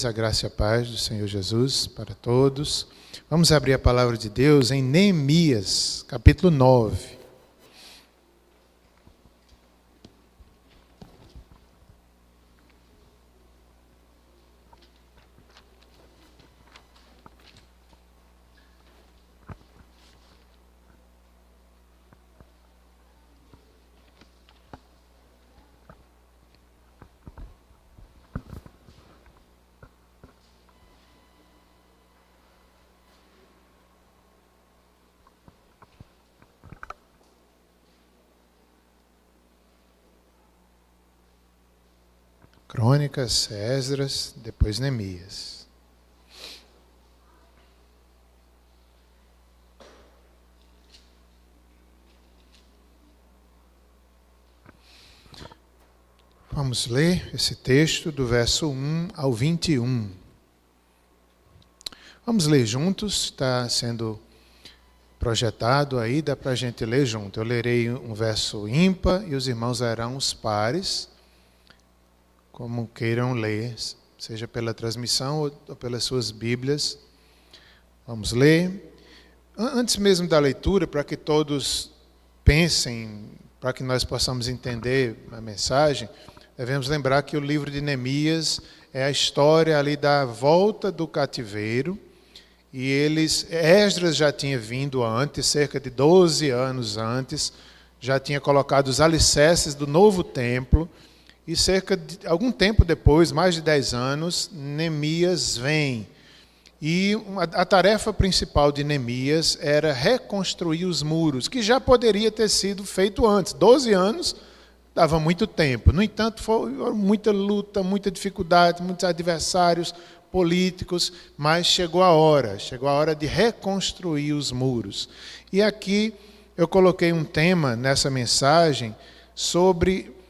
A graça e a paz do Senhor Jesus para todos. Vamos abrir a palavra de Deus em Neemias, capítulo 9. Crônicas, Esdras, depois Neemias. Vamos ler esse texto do verso 1 ao 21. Vamos ler juntos, está sendo projetado aí, dá para a gente ler junto. Eu lerei um verso ímpar e os irmãos lerão os pares, como queiram ler, seja pela transmissão ou pelas suas Bíblias. Vamos ler. Antes mesmo da leitura, para que todos pensem, para que nós possamos entender a mensagem, devemos lembrar que o livro de Neemias é a história ali da volta do cativeiro, e Esdras já tinha vindo antes, cerca de 12 anos antes, já tinha colocado os alicerces do novo templo, e cerca de algum tempo depois, mais de 10 anos, Neemias vem. E a tarefa principal de Neemias era reconstruir os muros, que já poderia ter sido feito antes. 12 anos dava muito tempo. No entanto, foi muita luta, muita dificuldade, muitos adversários políticos, mas chegou a hora de reconstruir os muros. E aqui eu coloquei um tema nessa mensagem sobre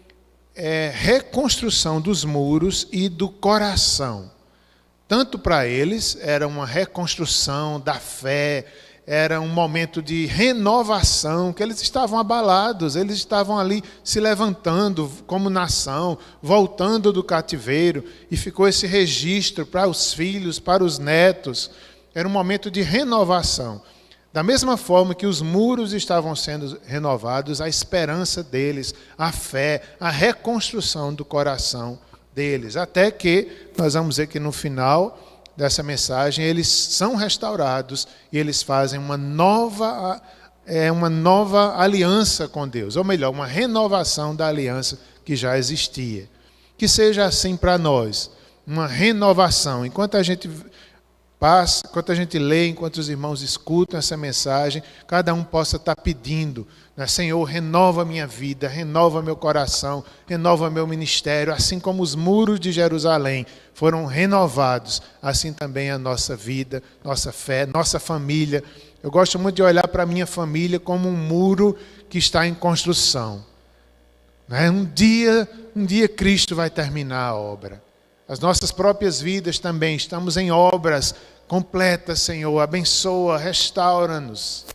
reconstrução dos muros e do coração. Tanto para eles era uma reconstrução da fé, era um momento de renovação, que eles estavam abalados, eles estavam ali se levantando como nação, voltando do cativeiro, e ficou esse registro para os filhos, para os netos. Era um momento de renovação. Da mesma forma que os muros estavam sendo renovados, a esperança deles, a fé, a reconstrução do coração deles. Até que, nós vamos ver que no final dessa mensagem, eles são restaurados e eles fazem uma nova aliança com Deus. Ou melhor, uma renovação da aliança que já existia. Que seja assim para nós, uma renovação. Enquanto a gente lê, enquanto os irmãos escutam essa mensagem, cada um possa estar pedindo, né? Senhor, renova minha vida, renova meu coração, renova meu ministério, assim como os muros de Jerusalém foram renovados, assim também a nossa vida, nossa fé, nossa família. Eu gosto muito de olhar para a minha família como um muro que está em construção, né? Um dia Cristo vai terminar a obra. As nossas próprias vidas também, estamos em obras completas, Senhor. Abençoa, restaura-nos.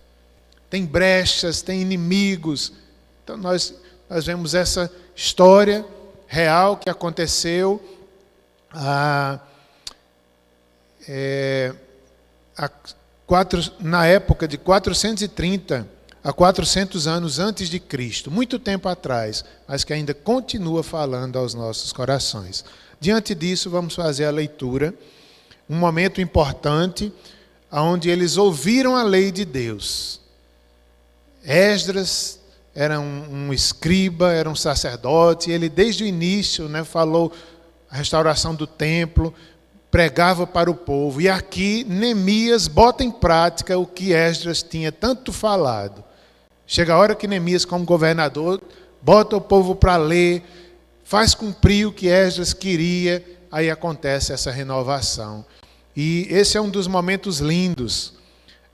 Tem brechas, tem inimigos. Então nós vemos essa história real que aconteceu na época de 430 a 400 anos antes de Cristo. Muito tempo atrás, mas que ainda continua falando aos nossos corações. Diante disso, vamos fazer a leitura, um momento importante, onde eles ouviram a lei de Deus. Esdras era um escriba, era um sacerdote, ele desde o início, né, falou a restauração do templo, pregava para o povo. E aqui Neemias bota em prática o que Esdras tinha tanto falado. Chega a hora que Neemias, como governador, bota o povo para ler, faz cumprir o que Esdras queria, aí acontece essa renovação. E esse é um dos momentos lindos.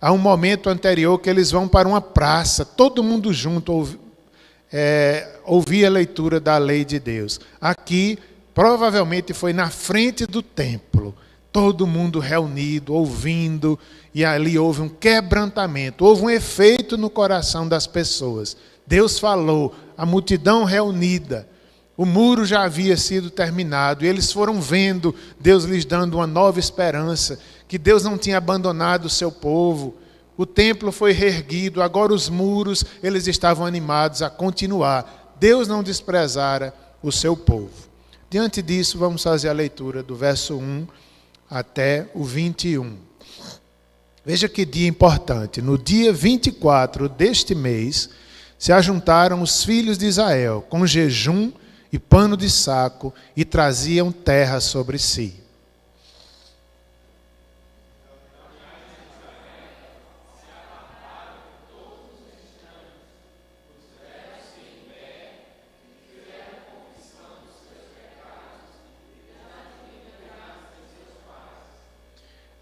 Há um momento anterior que eles vão para uma praça, todo mundo junto, ouvir a leitura da lei de Deus. Aqui, provavelmente foi na frente do templo, todo mundo reunido, ouvindo, e ali houve um quebrantamento, houve um efeito no coração das pessoas. Deus falou, a multidão reunida. O muro já havia sido terminado e eles foram vendo Deus lhes dando uma nova esperança, que Deus não tinha abandonado o seu povo. O templo foi reerguido, agora os muros, eles estavam animados a continuar. Deus não desprezara o seu povo. Diante disso, vamos fazer a leitura do verso 1 até o 21. Veja que dia importante. No dia 24 deste mês, se ajuntaram os filhos de Israel com jejum e pano de saco e traziam terra sobre si.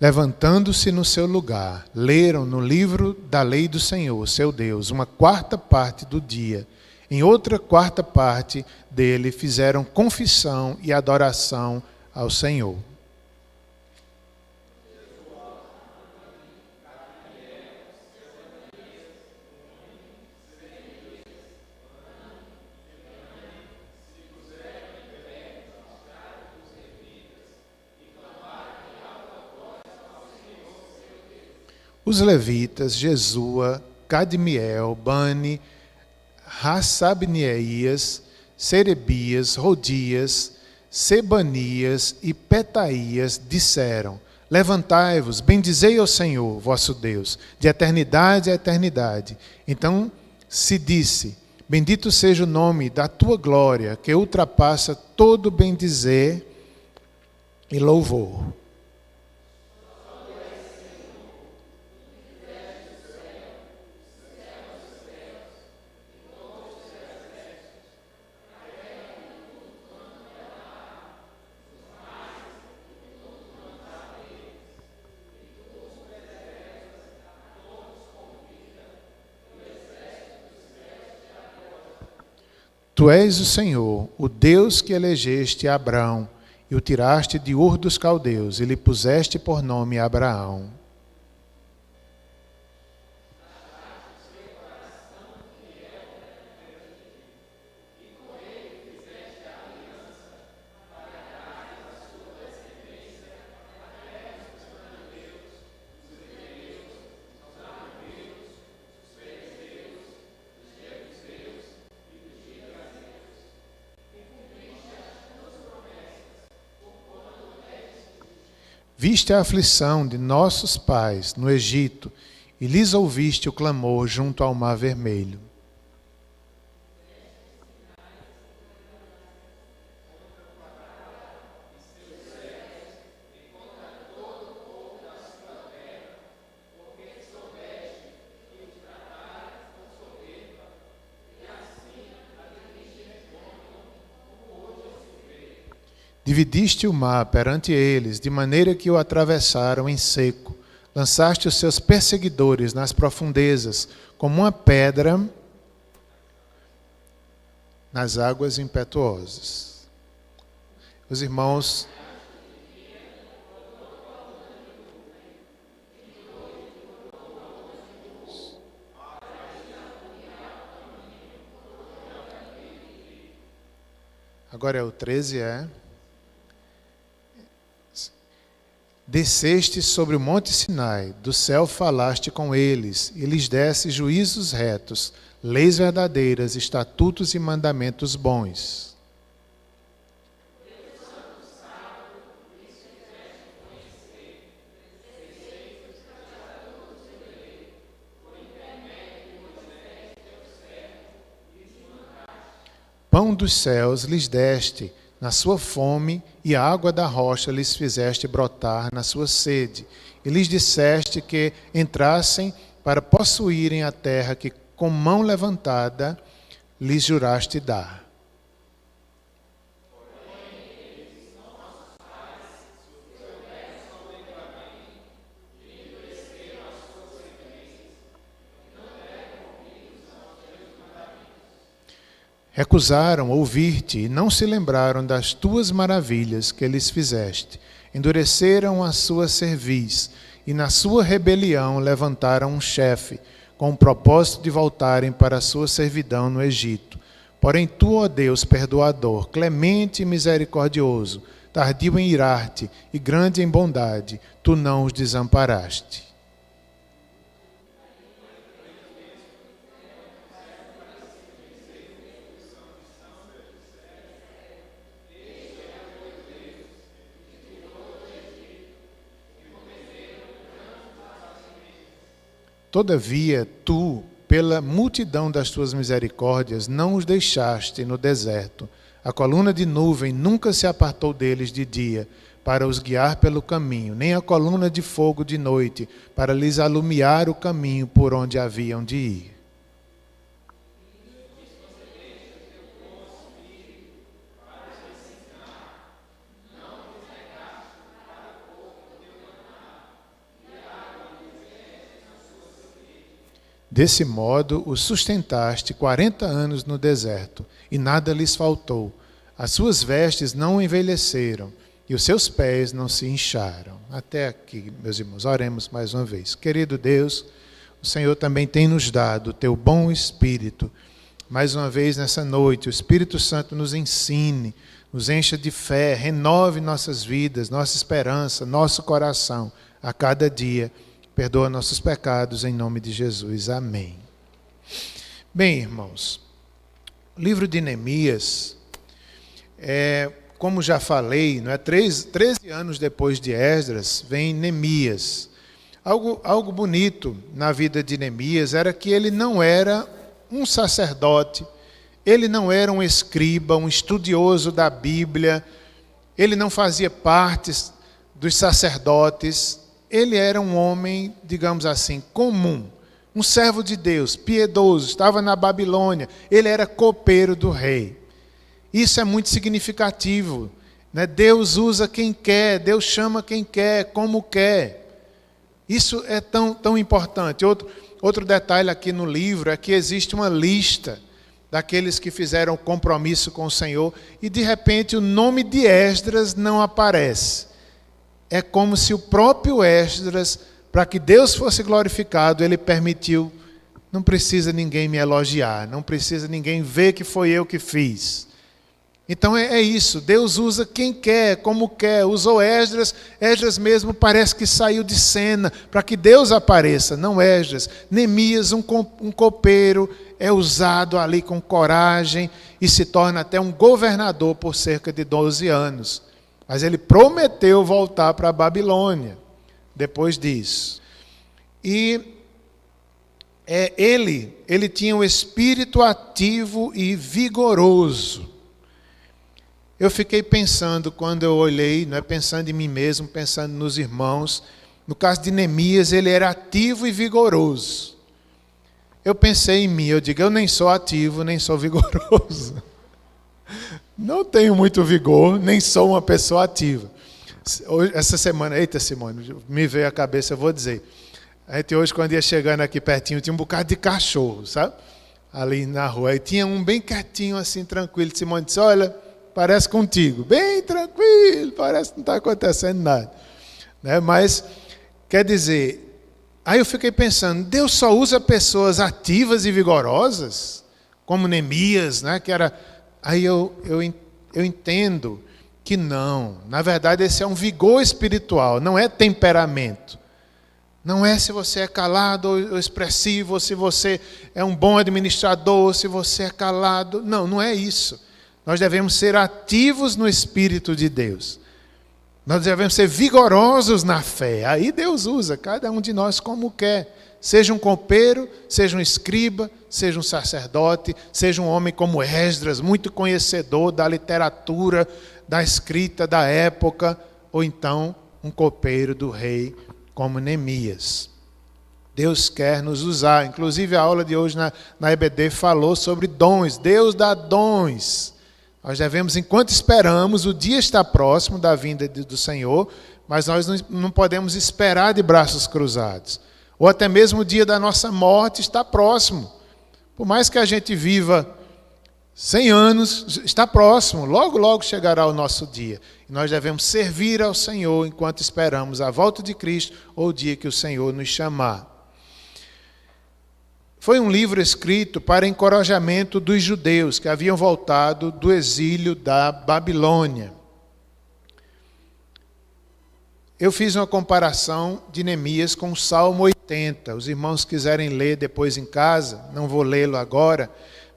Levantando-se no seu lugar, leram no livro da lei do Senhor, seu Deus, uma quarta parte do dia. Em outra quarta parte dele fizeram confissão e adoração ao Senhor. Os levitas, Jesua, Cadmiel, Bani, Hassabneias, Serebias, Rodias, Sebanias e Petaías disseram: levantai-vos, bendizei ao Senhor, vosso Deus, de eternidade a eternidade. Então se disse: bendito seja o nome da tua glória, que ultrapassa todo bendizer e louvor. Tu és o Senhor, o Deus que elegeste Abrão e o tiraste de Ur dos Caldeus e lhe puseste por nome Abraão. Viste a aflição de nossos pais no Egito e lhes ouviste o clamor junto ao Mar Vermelho. Dividiste o mar perante eles, de maneira que o atravessaram em seco. Lançaste os seus perseguidores nas profundezas, como uma pedra nas águas impetuosas. Os irmãos... Agora é o 13, Desceste sobre o monte Sinai, do céu falaste com eles, e lhes deste juízos retos, leis verdadeiras, estatutos e mandamentos bons. Pão dos céus lhes deste, na sua fome, e a água da rocha lhes fizeste brotar na sua sede. E lhes disseste que entrassem para possuírem a terra que com mão levantada lhes juraste dar. Recusaram ouvir-te e não se lembraram das tuas maravilhas que lhes fizeste. Endureceram a sua cerviz e na sua rebelião levantaram um chefe, com o propósito de voltarem para a sua servidão no Egito. Porém tu, ó Deus, perdoador, clemente e misericordioso, tardio em irar-te e grande em bondade, tu não os desamparaste. Todavia, tu, pela multidão das tuas misericórdias, não os deixaste no deserto. A coluna de nuvem nunca se apartou deles de dia, para os guiar pelo caminho, nem a coluna de fogo de noite, para lhes alumiar o caminho por onde haviam de ir. Desse modo, os sustentaste 40 anos no deserto, e nada lhes faltou. As suas vestes não envelheceram, e os seus pés não se incharam. Até aqui, meus irmãos, oremos mais uma vez. Querido Deus, o Senhor também tem nos dado o teu bom Espírito. Mais uma vez nessa noite, o Espírito Santo nos ensine, nos encha de fé, renove nossas vidas, nossa esperança, nosso coração a cada dia. Perdoa nossos pecados em nome de Jesus. Amém. Bem, irmãos, o livro de Neemias, como já falei, não é? 13 anos depois de Esdras, vem Neemias. Algo bonito na vida de Neemias era que ele não era um sacerdote, ele não era um escriba, um estudioso da Bíblia, ele não fazia parte dos sacerdotes. Ele era um homem, digamos assim, comum, um servo de Deus, piedoso, estava na Babilônia, ele era copeiro do rei. Isso é muito significativo, né? Deus usa quem quer, Deus chama quem quer, como quer. Isso é tão importante. Outro detalhe aqui no livro é que existe uma lista daqueles que fizeram compromisso com o Senhor e de repente o nome de Esdras não aparece. É como se o próprio Esdras, para que Deus fosse glorificado, ele permitiu, não precisa ninguém me elogiar, não precisa ninguém ver que foi eu que fiz. Então é isso, Deus usa quem quer, como quer, usou Esdras mesmo parece que saiu de cena, para que Deus apareça, não Esdras. Neemias, um copeiro, é usado ali com coragem e se torna até um governador por cerca de 12 anos. Mas ele prometeu voltar para a Babilônia depois disso. E ele tinha um espírito ativo e vigoroso. Eu fiquei pensando, quando eu olhei, não é, pensando em mim mesmo, pensando nos irmãos, no caso de Neemias, ele era ativo e vigoroso. Eu pensei em mim, eu digo, eu nem sou ativo, nem sou vigoroso. Não tenho muito vigor, nem sou uma pessoa ativa. Essa semana, eita Simone, me veio à cabeça, eu vou dizer. A gente hoje, quando ia chegando aqui pertinho, tinha um bocado de cachorro, sabe? Ali na rua. Aí tinha um bem quietinho, assim, tranquilo. Simone disse, olha, parece contigo. Bem tranquilo, parece que não está acontecendo nada. Né? Mas, quer dizer, aí eu fiquei pensando, Deus só usa pessoas ativas e vigorosas? Como Neemias, né? Que era... Aí eu entendo que não. Na verdade, esse é um vigor espiritual, não é temperamento. Não é se você é calado ou expressivo, ou se você é um bom administrador, ou se você é calado. Não, não é isso. Nós devemos ser ativos no Espírito de Deus. Nós devemos ser vigorosos na fé. Aí Deus usa cada um de nós como quer. Seja um copeiro, seja um escriba, seja um sacerdote, seja um homem como Esdras, muito conhecedor da literatura, da escrita da época, ou então um copeiro do rei como Neemias. Deus quer nos usar. Inclusive a aula de hoje na EBD falou sobre dons. Deus dá dons. Nós devemos, enquanto esperamos, o dia está próximo da vinda do Senhor, mas nós não podemos esperar de braços cruzados. Ou até mesmo o dia da nossa morte está próximo. Por mais que a gente viva 100 anos, está próximo. Logo, logo chegará o nosso dia. E nós devemos servir ao Senhor enquanto esperamos a volta de Cristo ou o dia que o Senhor nos chamar. Foi um livro escrito para encorajamento dos judeus que haviam voltado do exílio da Babilônia. Eu fiz uma comparação de Neemias com o Salmo 80. Os irmãos quiserem ler depois em casa, não vou lê-lo agora,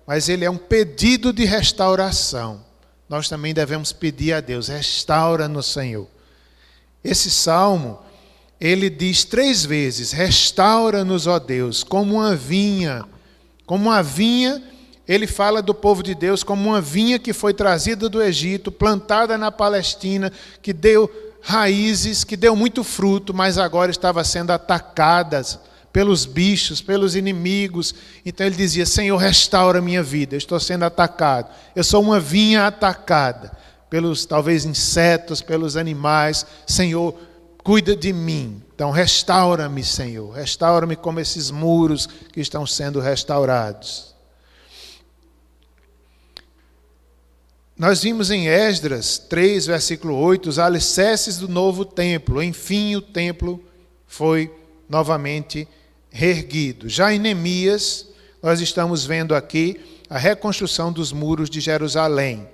mas ele é um pedido de restauração. Nós também devemos pedir a Deus, restaura-nos, Senhor. Esse salmo, ele diz 3 vezes, restaura-nos, ó Deus, como uma vinha. Como uma vinha, ele fala do povo de Deus como uma vinha que foi trazida do Egito, plantada na Palestina, que deu raízes, que deu muito fruto, mas agora estava sendo atacada pelos bichos, pelos inimigos. Então ele dizia, Senhor, restaura a minha vida, eu estou sendo atacado. Eu sou uma vinha atacada pelos, talvez, insetos, pelos animais. Senhor, cuida de mim. Então restaura-me, Senhor. Restaura-me como esses muros que estão sendo restaurados. Nós vimos em Esdras 3, versículo 8, os alicerces do novo templo. Enfim, o templo foi novamente reerguido. Já em Neemias, nós estamos vendo aqui a reconstrução dos muros de Jerusalém.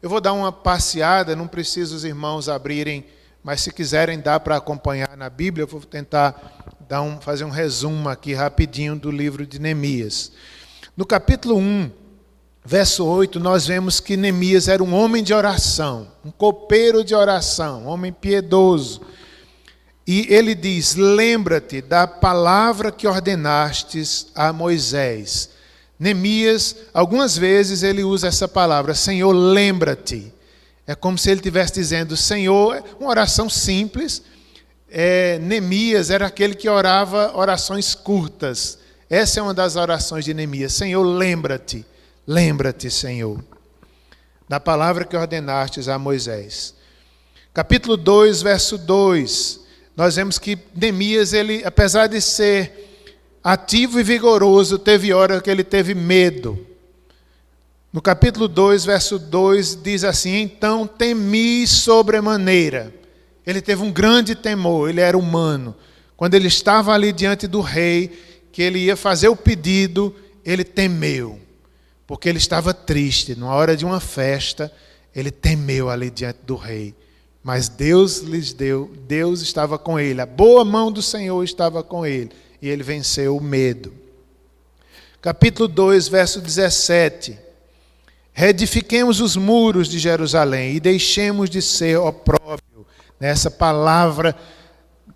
Eu vou dar uma passeada, não preciso os irmãos abrirem, mas se quiserem dá para acompanhar na Bíblia, eu vou tentar fazer um resumo aqui rapidinho do livro de Neemias. No capítulo 1, verso 8, nós vemos que Neemias era um homem de oração, um copeiro de oração, um homem piedoso. E ele diz, lembra-te da palavra que ordenastes a Moisés. Neemias, algumas vezes ele usa essa palavra, Senhor, lembra-te. É como se ele estivesse dizendo, Senhor, uma oração simples. Neemias era aquele que orava orações curtas. Essa é uma das orações de Neemias, Senhor, lembra-te. Lembra-te, Senhor, da palavra que ordenastes a Moisés. Capítulo 2, verso 2. Nós vemos que Neemias, ele, apesar de ser ativo e vigoroso, teve hora que ele teve medo. No capítulo 2, verso 2, diz assim, então temi sobremaneira. Ele teve um grande temor, ele era humano. Quando ele estava ali diante do rei, que ele ia fazer o pedido, ele temeu. Porque ele estava triste, numa hora de uma festa, ele temeu ali diante do rei. Mas Deus lhes deu, Deus estava com ele, a boa mão do Senhor estava com ele, e ele venceu o medo. Capítulo 2, verso 17. Reedifiquemos os muros de Jerusalém e deixemos de ser opróbrio. Nessa palavra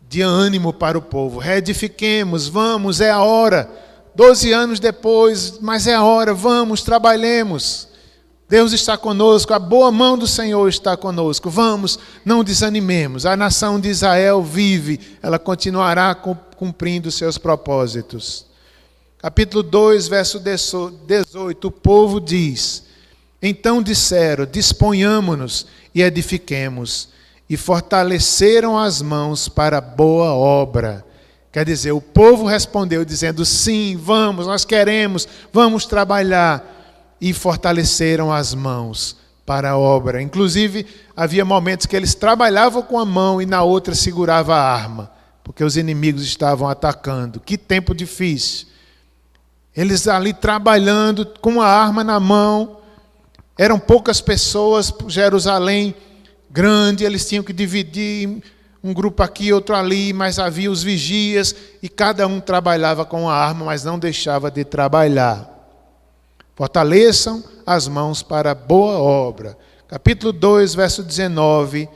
de ânimo para o povo. Reedifiquemos, vamos, é a hora. 12 anos depois, mas é a hora, vamos, trabalhemos. Deus está conosco, a boa mão do Senhor está conosco. Vamos, não desanimemos. A nação de Israel vive, ela continuará cumprindo seus propósitos. Capítulo 2, verso 18, o povo diz, então disseram, disponhamo-nos e edifiquemos, e fortaleceram as mãos para a boa obra. Quer dizer, o povo respondeu dizendo, sim, vamos, nós queremos, vamos trabalhar. E fortaleceram as mãos para a obra. Inclusive, havia momentos que eles trabalhavam com a mão e na outra segurava a arma, porque os inimigos estavam atacando. Que tempo difícil. Eles ali trabalhando com a arma na mão. Eram poucas pessoas, Jerusalém grande, eles tinham que dividir um grupo aqui, outro ali, mas havia os vigias e cada um trabalhava com a arma, mas não deixava de trabalhar. Fortaleçam as mãos para a boa obra. Capítulo 2, verso 19,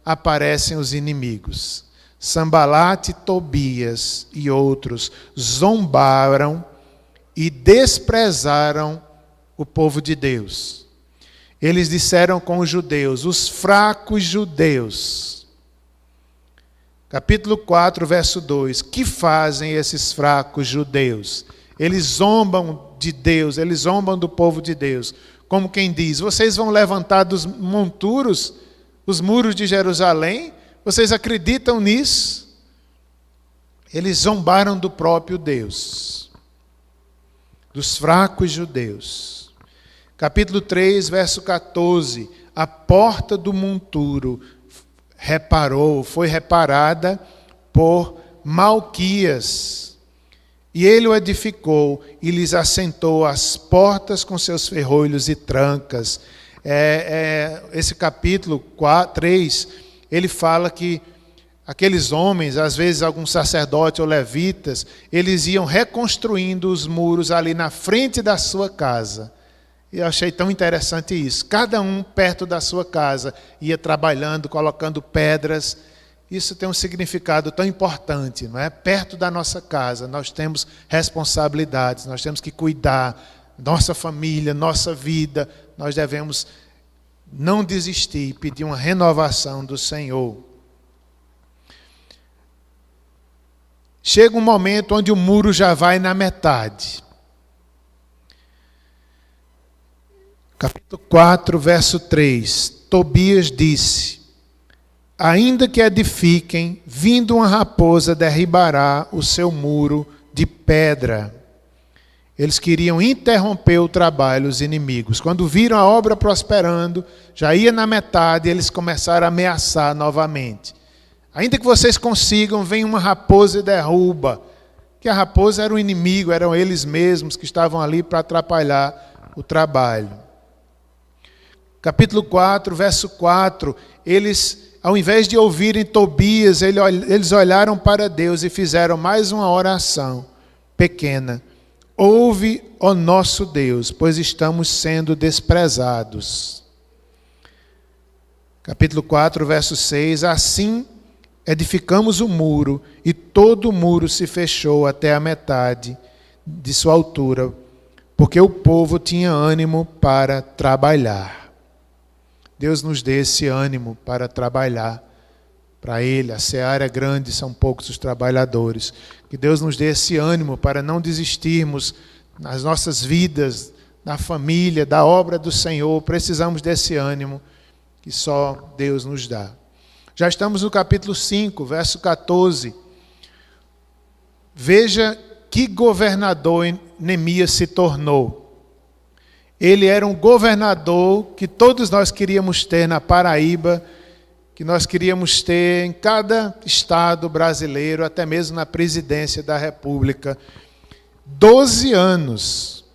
aparecem os inimigos. Sambalate, Tobias e outros zombaram e desprezaram o povo de Deus. Eles disseram com os judeus, os fracos judeus. Capítulo 4, verso 2. Que fazem esses fracos judeus? Eles zombam de Deus, eles zombam do povo de Deus. Como quem diz, vocês vão levantar dos monturos, os muros de Jerusalém? Vocês acreditam nisso? Eles zombaram do próprio Deus, dos fracos judeus. Capítulo 3, verso 14. A porta do monturo foi reparada por Malquias. E ele o edificou e lhes assentou as portas com seus ferrolhos e trancas. Esse capítulo 3, ele fala que aqueles homens, às vezes alguns sacerdotes ou levitas, eles iam reconstruindo os muros ali na frente da sua casa. E eu achei tão interessante isso. Cada um perto da sua casa ia trabalhando, colocando pedras. Isso tem um significado tão importante, não é? Perto da nossa casa, nós temos responsabilidades, nós temos que cuidar da nossa família, nossa vida. Nós devemos não desistir e pedir uma renovação do Senhor. Chega um momento onde o muro já vai na metade. Capítulo 4, verso 3. Tobias disse: ainda que edifiquem, vindo uma raposa derribará o seu muro de pedra. Eles queriam interromper o trabalho, os inimigos. Quando viram a obra prosperando, já ia na metade, eles começaram a ameaçar novamente. Ainda que vocês consigam, vem uma raposa e derruba. Que a raposa era o inimigo, eram eles mesmos que estavam ali para atrapalhar o trabalho. Capítulo 4, verso 4, eles, ao invés de ouvirem Tobias, eles olharam para Deus e fizeram mais uma oração pequena. Ouve, ó nosso Deus, pois estamos sendo desprezados. Capítulo 4, verso 6, assim edificamos o muro, e todo o muro se fechou até a metade de sua altura, porque o povo tinha ânimo para trabalhar. Deus nos dê esse ânimo para trabalhar para Ele. A seara é grande, são poucos os trabalhadores. Que Deus nos dê esse ânimo para não desistirmos nas nossas vidas, na família, da obra do Senhor. Precisamos desse ânimo que só Deus nos dá. Já estamos no capítulo 5, verso 14. Veja que governador Neemias se tornou. Ele era um governador que todos nós queríamos ter na Paraíba, que nós queríamos ter em cada estado brasileiro, até mesmo na presidência da República. 12 anos.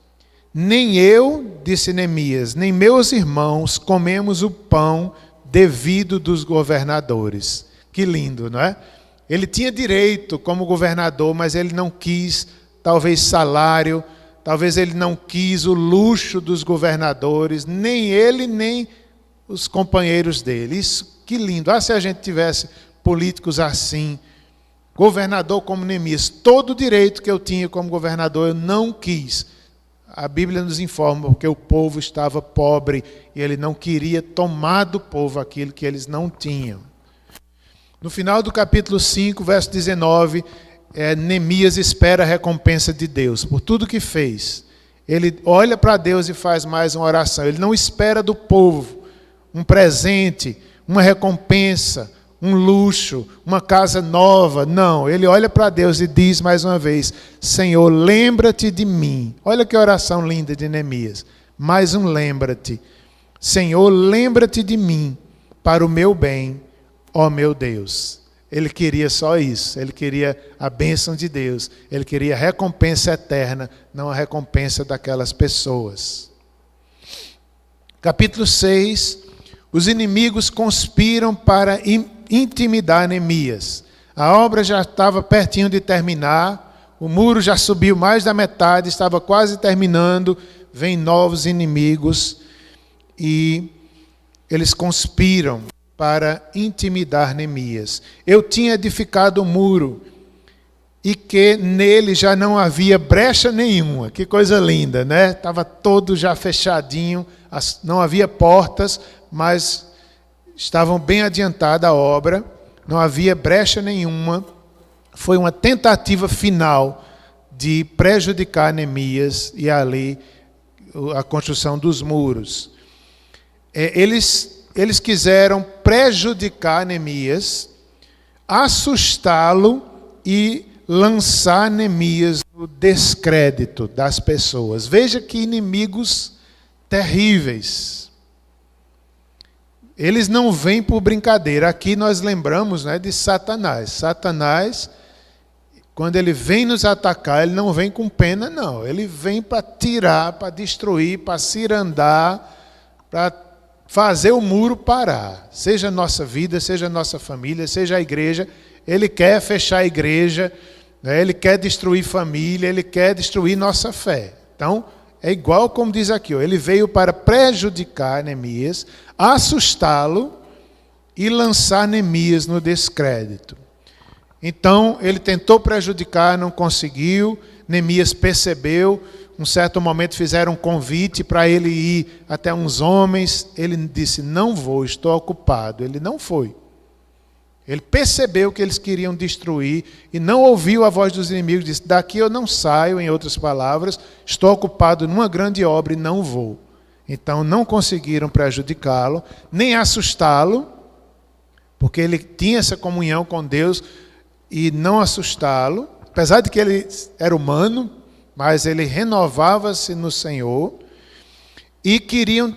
Nem eu, disse Neemias, nem meus irmãos comemos o pão devido dos governadores. Que lindo, não é? Ele tinha direito como governador, mas ele não quis, talvez, salário. Talvez ele não quis o luxo dos governadores, nem ele, nem os companheiros dele. Isso, que lindo. Se a gente tivesse políticos assim, governador como Neemias, todo o direito que eu tinha como governador, eu não quis. A Bíblia nos informa que o povo estava pobre e ele não queria tomar do povo aquilo que eles não tinham. No final do capítulo 5, verso 19... Neemias espera a recompensa de Deus por tudo que fez. Ele olha para Deus e faz mais uma oração. Ele não espera do povo um presente, uma recompensa, um luxo, uma casa nova. Não, ele olha para Deus e diz mais uma vez: Senhor, lembra-te de mim. Olha que oração linda de Neemias. Mais um lembra-te. Senhor, lembra-te de mim para o meu bem, ó meu Deus. Ele queria só isso, ele queria a bênção de Deus, ele queria a recompensa eterna, não a recompensa daquelas pessoas. Capítulo 6, os inimigos conspiram para intimidar Neemias. A obra já estava pertinho de terminar, o muro já subiu mais da metade, estava quase terminando, vêm novos inimigos e eles conspiram para intimidar Neemias. Eu tinha edificado o muro e que nele já não havia brecha nenhuma. Que coisa linda, né? Estava todo já fechadinho, não havia portas, mas estavam bem adiantada a obra, não havia brecha nenhuma. Foi uma tentativa final de prejudicar Neemias e ali a construção dos muros. Eles quiseram prejudicar Neemias, assustá-lo e lançar Neemias no descrédito das pessoas. Veja que inimigos terríveis. Eles não vêm por brincadeira. Aqui nós lembramos, né, de Satanás. Satanás, quando ele vem nos atacar, ele não vem com pena, não. Ele vem para tirar, para destruir, para cirandar, para fazer o muro parar. Seja a nossa vida, seja a nossa família, seja a igreja. Ele quer fechar a igreja, né? Ele quer destruir família, ele quer destruir nossa fé. Então, é igual como diz aqui, ó, ele veio para prejudicar Neemias, assustá-lo e lançar Neemias no descrédito. Então, ele tentou prejudicar, não conseguiu. Neemias percebeu. Um certo momento fizeram um convite para ele ir até uns homens. Ele disse, não vou, estou ocupado. Ele não foi. Ele percebeu que eles queriam destruir e não ouviu a voz dos inimigos. Disse, daqui eu não saio, em outras palavras, estou ocupado numa grande obra e não vou. Então, não conseguiram prejudicá-lo, nem assustá-lo, porque ele tinha essa comunhão com Deus, e não assustá-lo, apesar de que ele era humano, mas ele renovava-se no Senhor, e queriam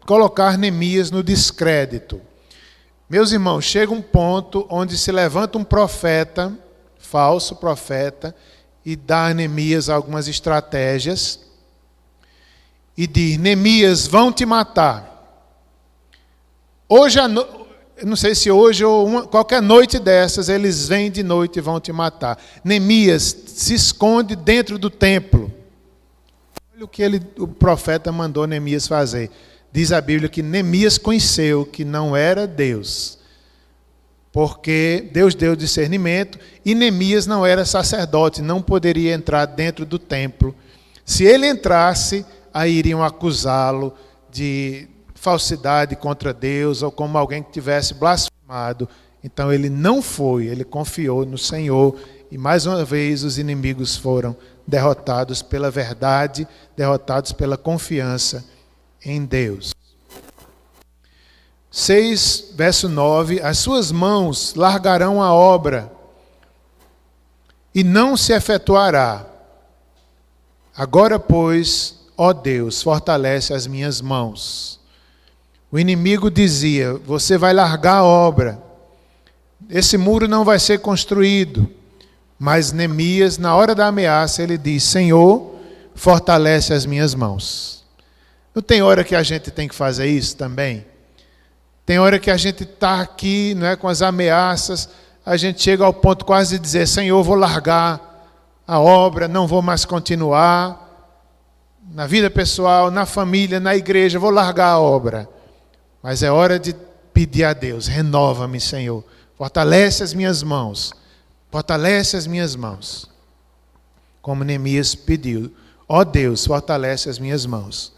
colocar Neemias no descrédito. Meus irmãos, chega um ponto onde se levanta um profeta, falso profeta, e dá a Neemias algumas estratégias, e diz, Neemias, vão te matar. Hoje eu não sei se hoje ou qualquer noite dessas, eles vêm de noite e vão te matar. Neemias se esconde dentro do templo. Olha o que o profeta mandou Neemias fazer. Diz a Bíblia que Neemias conheceu que não era Deus. Porque Deus deu discernimento e Neemias não era sacerdote, não poderia entrar dentro do templo. Se ele entrasse, aí iriam acusá-lo de falsidade contra Deus, ou como alguém que tivesse blasfemado. Então ele não foi, ele confiou no Senhor, e mais uma vez os inimigos foram derrotados pela verdade, derrotados pela confiança em Deus. 6, verso 9, as suas mãos largarão a obra, e não se efetuará. Agora, pois, ó Deus, fortalece as minhas mãos. O inimigo dizia, você vai largar a obra, esse muro não vai ser construído. Mas Neemias, na hora da ameaça, ele diz, Senhor, fortalece as minhas mãos. Não tem hora que a gente tem que fazer isso também? Tem hora que a gente está aqui, não é, com as ameaças, a gente chega ao ponto quase de dizer, Senhor, vou largar a obra, não vou mais continuar. Na vida pessoal, na família, na igreja, vou largar a obra. Mas é hora de pedir a Deus, renova-me, Senhor. Fortalece as minhas mãos. Fortalece as minhas mãos. Como Neemias pediu. Ó Deus, fortalece as minhas mãos.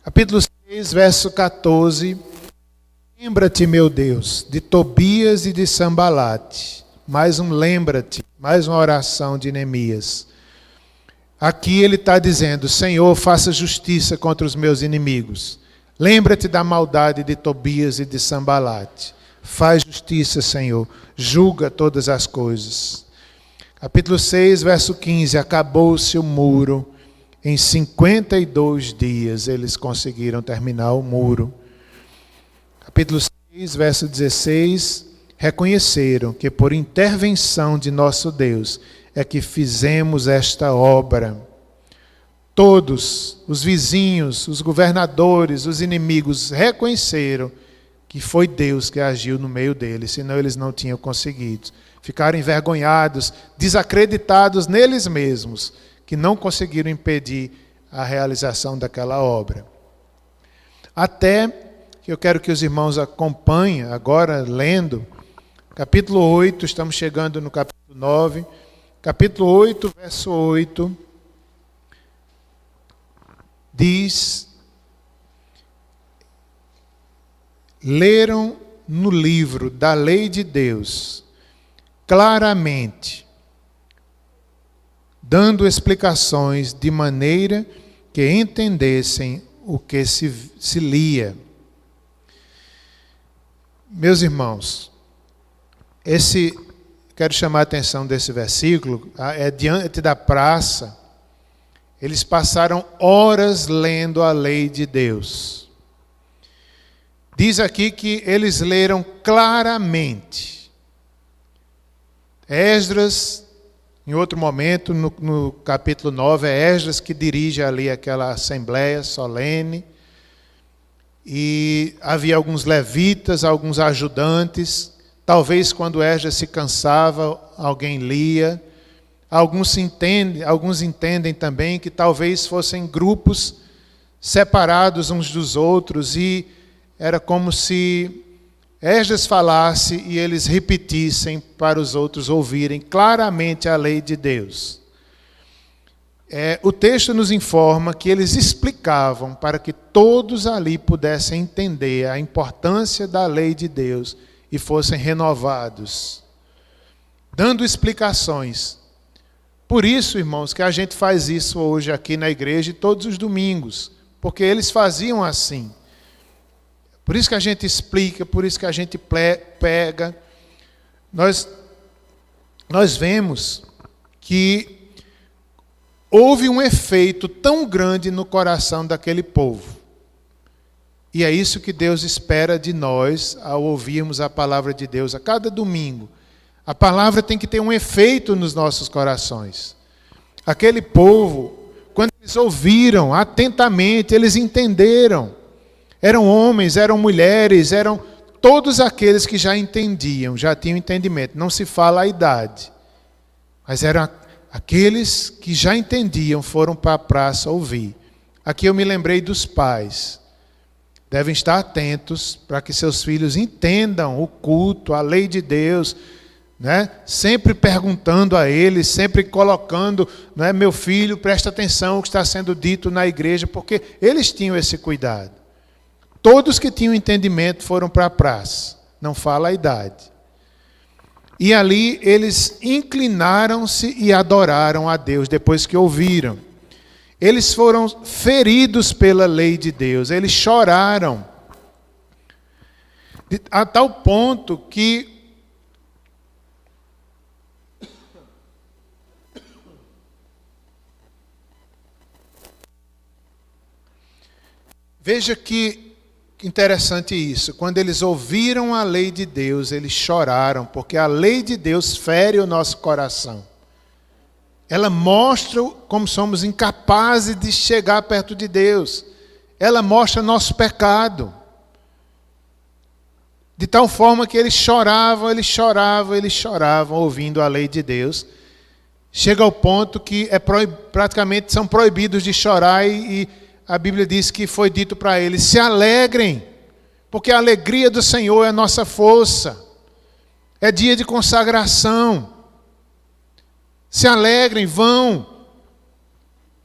Capítulo 6, verso 14. Lembra-te, meu Deus, de Tobias e de Sambalate. Mais um lembra-te, mais uma oração de Neemias. Aqui ele está dizendo, Senhor, faça justiça contra os meus inimigos. Lembra-te da maldade de Tobias e de Sambalate. Faz justiça, Senhor. Julga todas as coisas. Capítulo 6, verso 15. Acabou-se o muro. Em 52 dias eles conseguiram terminar o muro. Capítulo 6, verso 16. Reconheceram que por intervenção de nosso Deus é que fizemos esta obra. Todos, os vizinhos, os governadores, os inimigos, reconheceram que foi Deus que agiu no meio deles, senão eles não tinham conseguido. Ficaram envergonhados, desacreditados neles mesmos, que não conseguiram impedir a realização daquela obra. Até que eu quero que os irmãos acompanhem agora, lendo, capítulo 8, estamos chegando no capítulo 9, capítulo 8, verso 8, diz, leram no livro da lei de Deus, claramente, dando explicações de maneira que entendessem o que se lia. Meus irmãos, quero chamar a atenção desse versículo, é diante da praça. Eles passaram horas lendo a lei de Deus. Diz aqui que eles leram claramente. Esdras Em outro momento, no capítulo 9, é Esdras que dirige ali aquela assembleia solene. E havia alguns levitas, alguns ajudantes. Talvez quando Esdras se cansava, alguém lia. Alguns entendem também que talvez fossem grupos separados uns dos outros, e era como se Esdras falasse e eles repetissem para os outros ouvirem claramente a lei de Deus. O texto nos informa que eles explicavam para que todos ali pudessem entender a importância da lei de Deus e fossem renovados, dando explicações. Por isso, irmãos, que a gente faz isso hoje aqui na igreja todos os domingos, porque eles faziam assim. Por isso que a gente explica, por isso que a gente pega. Nós vemos que houve um efeito tão grande no coração daquele povo. E é isso que Deus espera de nós ao ouvirmos a palavra de Deus a cada domingo. A palavra tem que ter um efeito nos nossos corações. Aquele povo, quando eles ouviram atentamente, eles entenderam. Eram homens, eram mulheres, eram todos aqueles que já entendiam, já tinham entendimento. Não se fala a idade, mas eram aqueles que já entendiam, foram para a praça ouvir. Aqui eu me lembrei dos pais. Devem estar atentos para que seus filhos entendam o culto, a lei de Deus, né? Sempre perguntando a eles, sempre colocando, né? Meu filho, presta atenção ao que está sendo dito na igreja, porque eles tinham esse cuidado. Todos que tinham entendimento foram para a praça, não fala a idade. E ali eles inclinaram-se e adoraram a Deus depois que ouviram. Eles foram feridos pela lei de Deus, eles choraram. A tal ponto que veja que interessante isso. Quando eles ouviram a lei de Deus, eles choraram, porque a lei de Deus fere o nosso coração. Ela mostra como somos incapazes de chegar perto de Deus. Ela mostra nosso pecado. De tal forma que eles choravam, ouvindo a lei de Deus. Chega ao ponto que praticamente são proibidos de chorar e a Bíblia diz que foi dito para eles: se alegrem, porque a alegria do Senhor é a nossa força. É dia de consagração. Se alegrem, vão,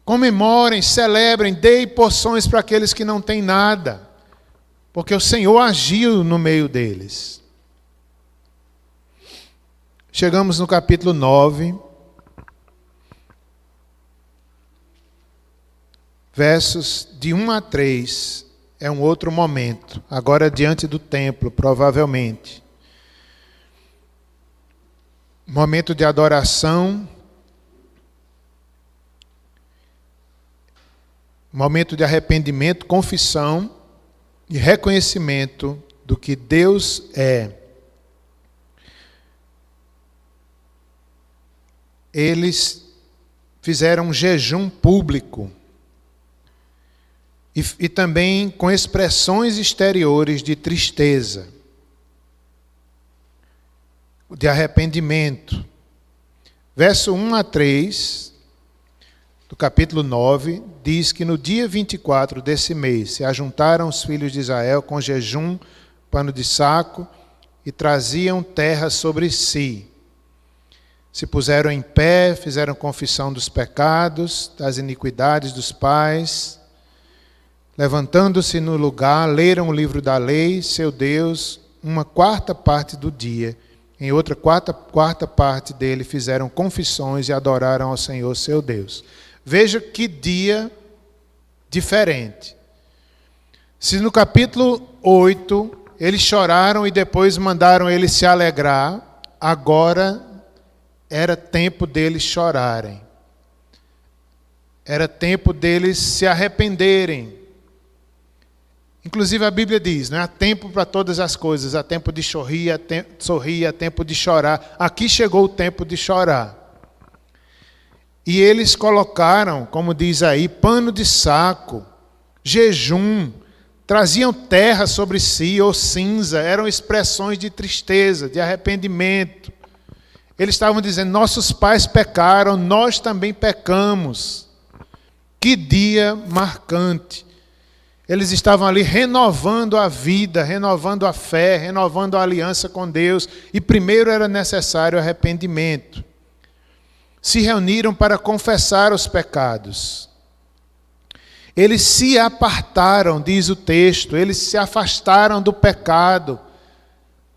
comemorem, celebrem, deem porções para aqueles que não têm nada, porque o Senhor agiu no meio deles. Chegamos no capítulo 9, versos de 1 a 3, é um outro momento, agora diante do templo, provavelmente. Momento de adoração, momento de arrependimento, confissão e reconhecimento do que Deus é. Eles fizeram um jejum público e também com expressões exteriores de tristeza, de arrependimento. Verso 1 a 3 do capítulo 9 diz que no dia 24 desse mês se ajuntaram os filhos de Israel com jejum, pano de saco, e traziam terra sobre si. Se puseram em pé, fizeram confissão dos pecados, das iniquidades dos pais. Levantando-se no lugar, leram o livro da lei, seu Deus, uma quarta parte do dia. Em outra quarta parte dele fizeram confissões e adoraram ao Senhor, seu Deus. Veja que dia diferente. Se no capítulo 8 eles choraram e depois mandaram eles se alegrar, agora era tempo deles chorarem. Era tempo deles se arrependerem. Inclusive a Bíblia diz, há tempo para todas as coisas, há tempo de sorrir, há tempo de chorar. Aqui chegou o tempo de chorar. E eles colocaram, como diz aí, pano de saco, jejum, traziam terra sobre si ou cinza, eram expressões de tristeza, de arrependimento. Eles estavam dizendo: nossos pais pecaram, nós também pecamos. Que dia marcante. Eles estavam ali renovando a vida, renovando a fé, renovando a aliança com Deus. E primeiro era necessário arrependimento. Se reuniram para confessar os pecados. Eles se apartaram, diz o texto, eles se afastaram do pecado.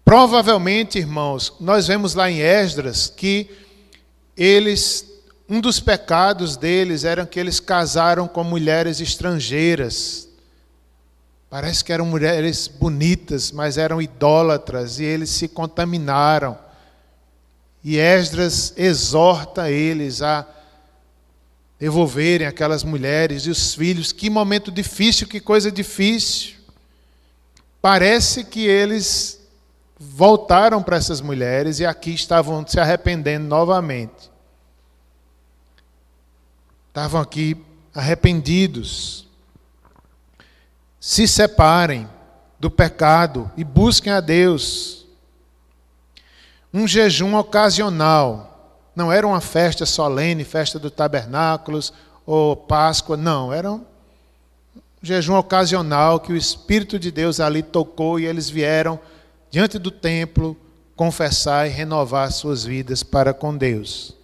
Provavelmente, irmãos, nós vemos lá em Esdras que um dos pecados deles era que eles casaram com mulheres estrangeiras. Parece que eram mulheres bonitas, mas eram idólatras e eles se contaminaram. E Esdras exorta eles a devolverem aquelas mulheres e os filhos. Que momento difícil, que coisa difícil. Parece que eles voltaram para essas mulheres e aqui estavam se arrependendo novamente. Estavam aqui arrependidos. Se separem do pecado e busquem a Deus. Um jejum ocasional. Não era uma festa solene, festa do tabernáculos ou Páscoa. Não, era um jejum ocasional que o Espírito de Deus ali tocou e eles vieram diante do templo confessar e renovar suas vidas para com Deus.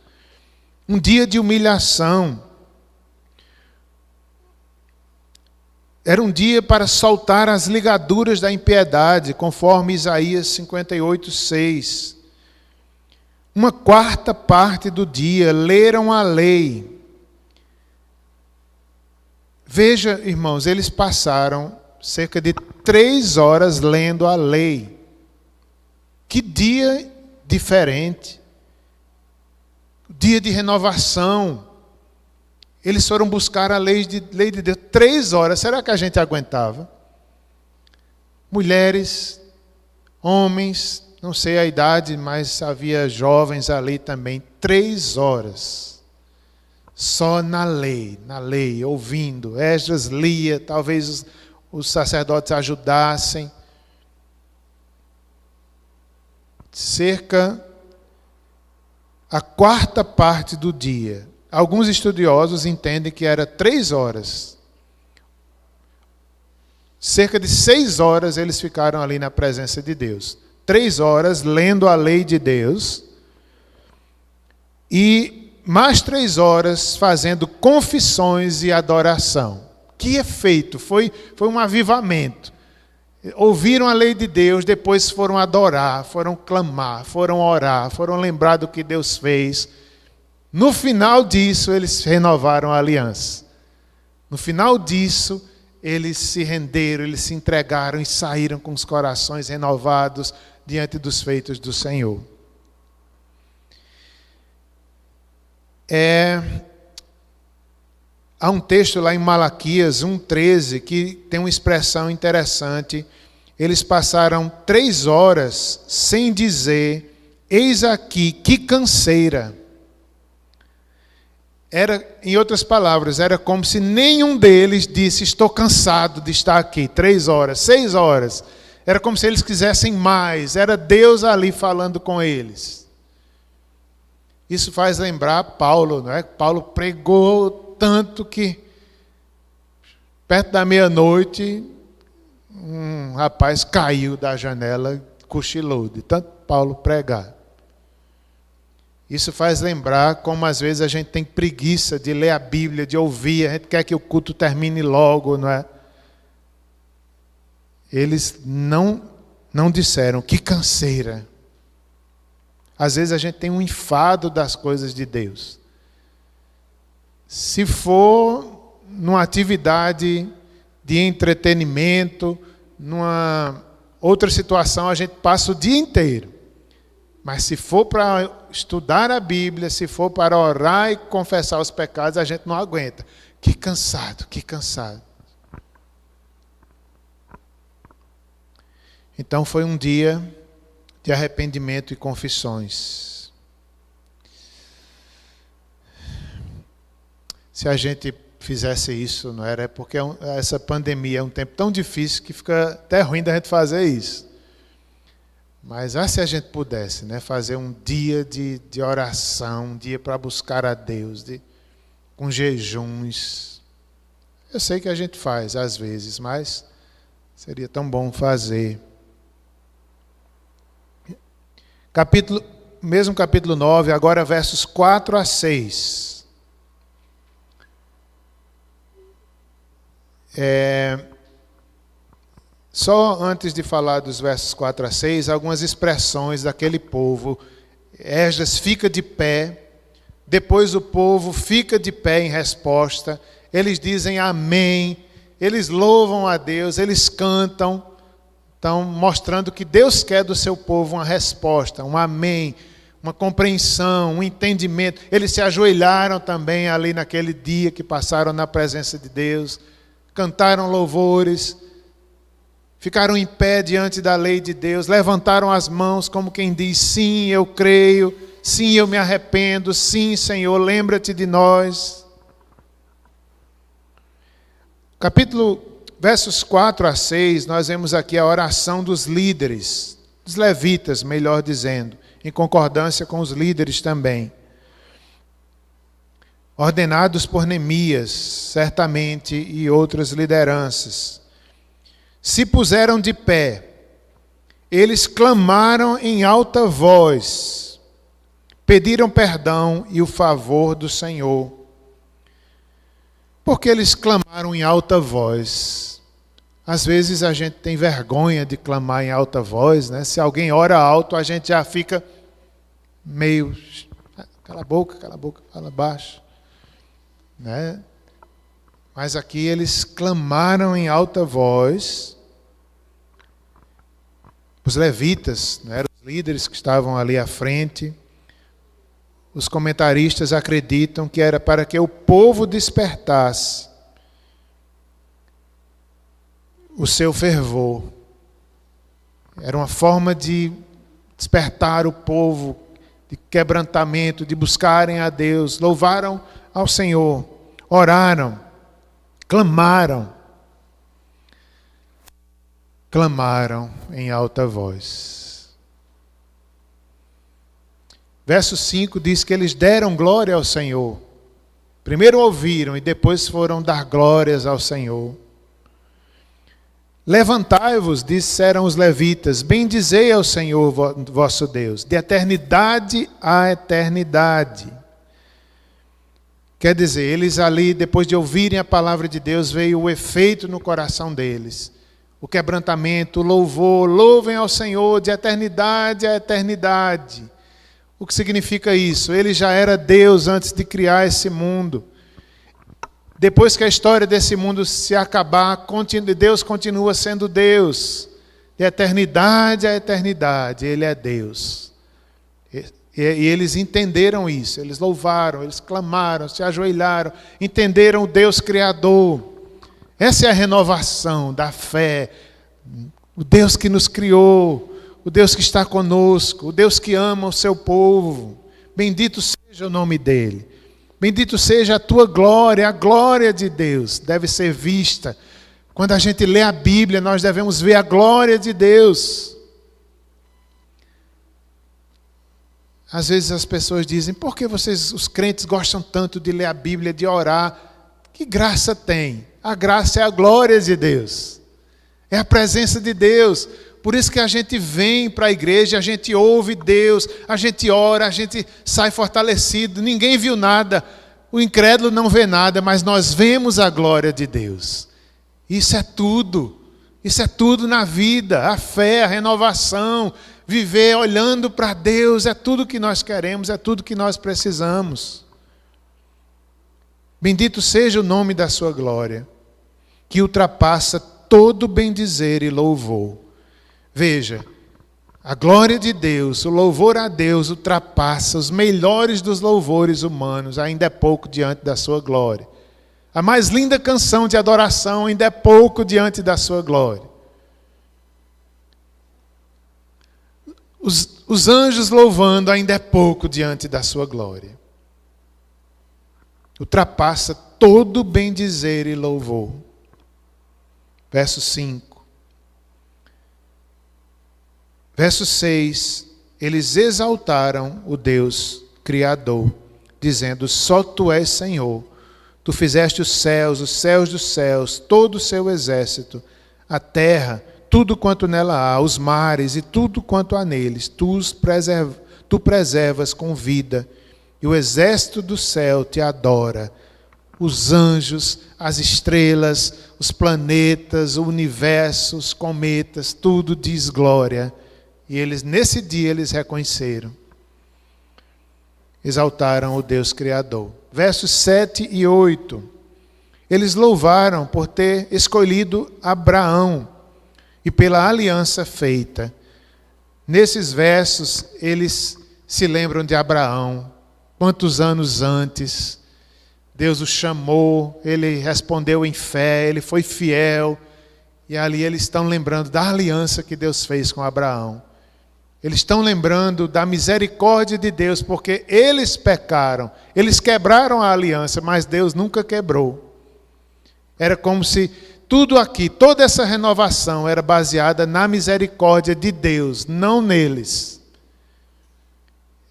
Um dia de humilhação. Era um dia para soltar as ligaduras da impiedade, conforme Isaías 58:6. Uma quarta parte do dia leram a lei. Veja, irmãos, eles passaram cerca de 3 horas lendo a lei. Que dia diferente. Dia de renovação. Eles foram buscar a lei de Deus. 3 horas. Será que a gente aguentava? Mulheres, homens, não sei a idade, mas havia jovens ali também. 3 horas. Só na lei, ouvindo. Esdras lia, talvez os sacerdotes ajudassem. Cerca a quarta parte do dia. Alguns estudiosos entendem que era 3 horas. Cerca de 6 horas eles ficaram ali na presença de Deus. 3 horas lendo a lei de Deus. E mais 3 horas fazendo confissões e adoração. Que efeito! Foi um avivamento. Ouviram a lei de Deus, depois foram adorar, foram clamar, foram orar, foram lembrar do que Deus fez. No final disso, eles renovaram a aliança. No final disso, eles se renderam, eles se entregaram e saíram com os corações renovados diante dos feitos do Senhor. Há um texto lá em Malaquias 1:13 que tem uma expressão interessante. Eles passaram 3 horas sem dizer: eis aqui, que canseira. Em outras palavras, era como se nenhum deles disse: estou cansado de estar aqui. 3 horas, 6 horas. Era como se eles quisessem mais. Era Deus ali falando com eles. Isso faz lembrar Paulo, não é? Paulo pregou tanto que, perto da meia-noite, um rapaz caiu da janela, cochilou, de tanto Paulo pregar. Isso faz lembrar como às vezes a gente tem preguiça de ler a Bíblia, de ouvir, a gente quer que o culto termine logo, não é? Eles não disseram: que canseira. Às vezes a gente tem um enfado das coisas de Deus. Se for numa atividade de entretenimento, numa outra situação, a gente passa o dia inteiro. Mas se for para estudar a Bíblia, se for para orar e confessar os pecados, a gente não aguenta. Que cansado, que cansado. Então foi um dia de arrependimento e confissões. se a gente fizesse isso, não era? É porque essa pandemia é um tempo tão difícil que fica até ruim da gente fazer isso. Mas se a gente pudesse, né, fazer um dia de oração, um dia para buscar a Deus, com jejuns. Eu sei que a gente faz às vezes, mas seria tão bom fazer. Mesmo capítulo 9, agora versos 4 a 6. Só antes de falar dos versos 4 a 6, algumas expressões daquele povo. Esdras fica de pé, depois o povo fica de pé em resposta, eles dizem amém, eles louvam a Deus, eles cantam, estão mostrando que Deus quer do seu povo uma resposta, um amém, uma compreensão, um entendimento. Eles se ajoelharam também ali naquele dia que passaram na presença de Deus, cantaram louvores, ficaram em pé diante da lei de Deus, levantaram as mãos como quem diz, sim, eu creio, sim, eu me arrependo, sim, Senhor, lembra-te de nós. Versos 4 a 6, nós vemos aqui a oração dos líderes, dos levitas, melhor dizendo, em concordância com os líderes também. Ordenados por Neemias, certamente, e outras lideranças. Se puseram de pé, eles clamaram em alta voz, pediram perdão e o favor do Senhor. Porque eles clamaram em alta voz. Às vezes a gente tem vergonha de clamar em alta voz, né? Se alguém ora alto, a gente já fica meio... Cala a boca, fala baixo. Né? Mas aqui eles clamaram em alta voz. Os levitas, né, eram os líderes que estavam ali à frente. Os comentaristas acreditam que era para que o povo despertasse o seu fervor. Era uma forma de despertar o povo, de quebrantamento, de buscarem a Deus. Louvaram ao Senhor, oraram, clamaram em alta voz. Verso 5 diz que eles deram glória ao Senhor. Primeiro ouviram e depois foram dar glórias ao Senhor. Levantai-vos, disseram os levitas, bendizei ao Senhor vosso Deus, de eternidade a eternidade. Quer dizer, eles ali, depois de ouvirem a palavra de Deus, veio o efeito no coração deles. O quebrantamento, o louvor, louvem ao Senhor de eternidade a eternidade. O que significa isso? Ele já era Deus antes de criar esse mundo. Depois que a história desse mundo se acabar, Deus continua sendo Deus. De eternidade a eternidade, Ele é Deus. E eles entenderam isso, eles louvaram, eles clamaram, se ajoelharam, entenderam o Deus Criador. Essa é a renovação da fé. O Deus que nos criou, o Deus que está conosco, o Deus que ama o seu povo. Bendito seja o nome dEle. Bendito seja a tua glória, a glória de Deus deve ser vista. Quando a gente lê a Bíblia, nós devemos ver a glória de Deus. Às vezes as pessoas dizem, por que vocês, os crentes, gostam tanto de ler a Bíblia, de orar? Que graça tem? A graça é a glória de Deus. É a presença de Deus. Por isso que a gente vem para a igreja, a gente ouve Deus, a gente ora, a gente sai fortalecido. Ninguém viu nada, o incrédulo não vê nada, mas nós vemos a glória de Deus. Isso é tudo na vida, a fé, a renovação, viver olhando para Deus, é tudo que nós queremos, é tudo que nós precisamos. Bendito seja o nome da sua glória, que ultrapassa todo bendizer e louvor. Veja, a glória de Deus, o louvor a Deus ultrapassa os melhores dos louvores humanos, ainda é pouco diante da sua glória. A mais linda canção de adoração ainda é pouco diante da sua glória. Os anjos louvando ainda é pouco diante da sua glória. Ultrapassa todo bendizer e louvor. Verso 5. Verso 6. Eles exaltaram o Deus Criador, dizendo: só Tu és Senhor. Tu fizeste os céus dos céus, todo o seu exército, a terra, tudo quanto nela há, os mares e tudo quanto há neles. Tu preservas com vida, e o exército do céu te adora. Os anjos, as estrelas, os planetas, o universo, os cometas, tudo diz glória. E eles, nesse dia, eles reconheceram. Exaltaram o Deus Criador. Versos 7 e 8. Eles louvaram por ter escolhido Abraão e pela aliança feita. Nesses versos, eles se lembram de Abraão. Quantos anos antes Deus o chamou, ele respondeu em fé, ele foi fiel. E ali eles estão lembrando da aliança que Deus fez com Abraão. Eles estão lembrando da misericórdia de Deus, porque eles pecaram, eles quebraram a aliança, mas Deus nunca quebrou. Era como se tudo aqui, toda essa renovação era baseada na misericórdia de Deus, não neles.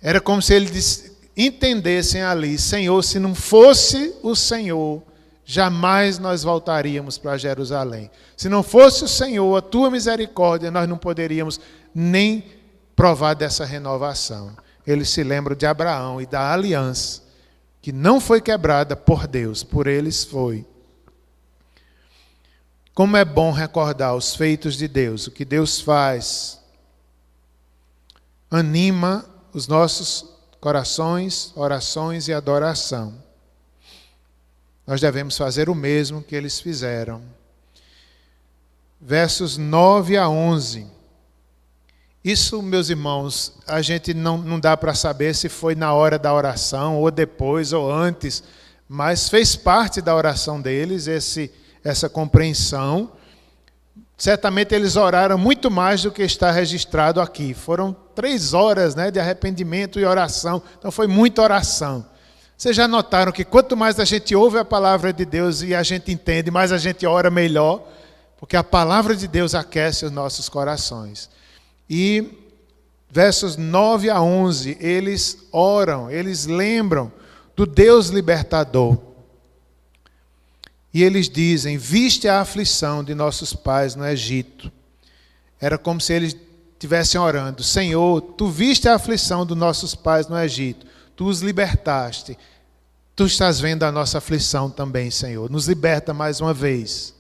Era como se eles entendessem ali: Senhor, se não fosse o Senhor, jamais nós voltaríamos para Jerusalém. Se não fosse o Senhor, a Tua misericórdia, nós não poderíamos nem provar dessa renovação. Eles se lembram de Abraão e da aliança, que não foi quebrada por Deus, por eles foi. Como é bom recordar os feitos de Deus, o que Deus faz. Anima os nossos corações, orações e adoração. Nós devemos fazer o mesmo que eles fizeram. Versos 9 a 11. Isso, meus irmãos, a gente não dá para saber se foi na hora da oração, ou depois, ou antes, mas fez parte da oração deles essa compreensão. Certamente eles oraram muito mais do que está registrado aqui. Foram 3 horas, de arrependimento e oração, então foi muita oração. Vocês já notaram que quanto mais a gente ouve a palavra de Deus e a gente entende, mais a gente ora melhor, porque a palavra de Deus aquece os nossos corações. E versos 9 a 11, eles oram, eles lembram do Deus libertador. E eles dizem: viste a aflição de nossos pais no Egito. Era como se eles estivessem orando: Senhor, Tu viste a aflição dos nossos pais no Egito. Tu os libertaste. Tu estás vendo a nossa aflição também, Senhor. Nos liberta mais uma vez.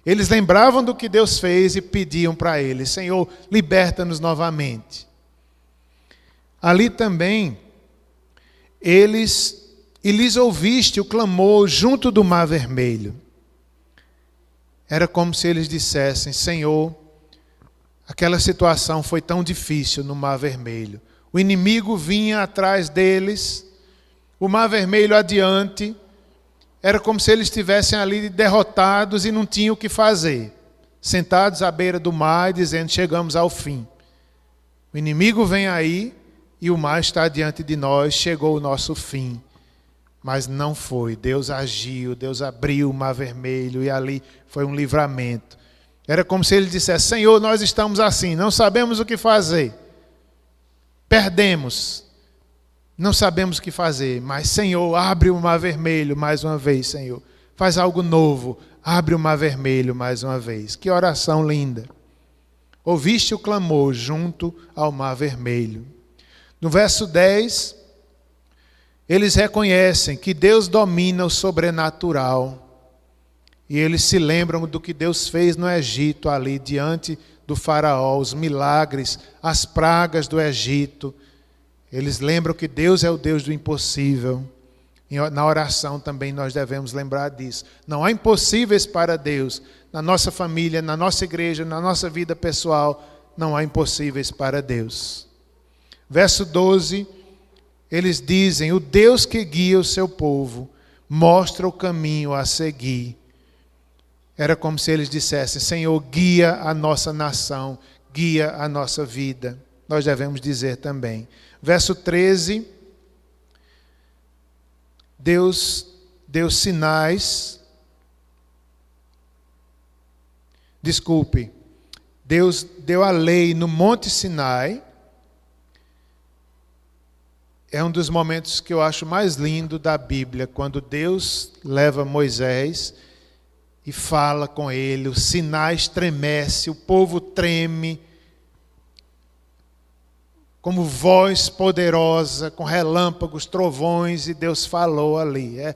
Eles lembravam do que Deus fez e pediam para Ele: Senhor, liberta-nos novamente. Ali também, lhes ouviste o clamor junto do Mar Vermelho. Era como se eles dissessem: Senhor, aquela situação foi tão difícil no Mar Vermelho. O inimigo vinha atrás deles, o Mar Vermelho adiante. Era como se eles estivessem ali derrotados e não tinham o que fazer. Sentados à beira do mar, dizendo: chegamos ao fim. O inimigo vem aí e o mar está diante de nós, chegou o nosso fim. Mas não foi. Deus agiu, Deus abriu o Mar Vermelho e ali foi um livramento. Era como se ele dissesse: Senhor, nós estamos assim, não sabemos o que fazer. Perdemos. Não sabemos o que fazer, mas Senhor, abre o Mar Vermelho mais uma vez, Senhor. Faz algo novo, abre o Mar Vermelho mais uma vez. Que oração linda. Ouviste o clamor junto ao Mar Vermelho. No verso 10, eles reconhecem que Deus domina o sobrenatural. E eles se lembram do que Deus fez no Egito, ali diante do faraó, os milagres, as pragas do Egito. Eles lembram que Deus é o Deus do impossível. E na oração também nós devemos lembrar disso. Não há impossíveis para Deus. Na nossa família, na nossa igreja, na nossa vida pessoal, não há impossíveis para Deus. Verso 12, eles dizem: o Deus que guia o seu povo, mostra o caminho a seguir. Era como se eles dissessem: Senhor, guia a nossa nação, guia a nossa vida. Nós devemos dizer também. Verso 13, Deus deu sinais. Desculpe. Deus deu a lei no Monte Sinai. É um dos momentos que eu acho mais lindo da Bíblia, quando Deus leva Moisés e fala com ele, o Sinai estremece, o povo treme, como voz poderosa, com relâmpagos, trovões, e Deus falou ali. É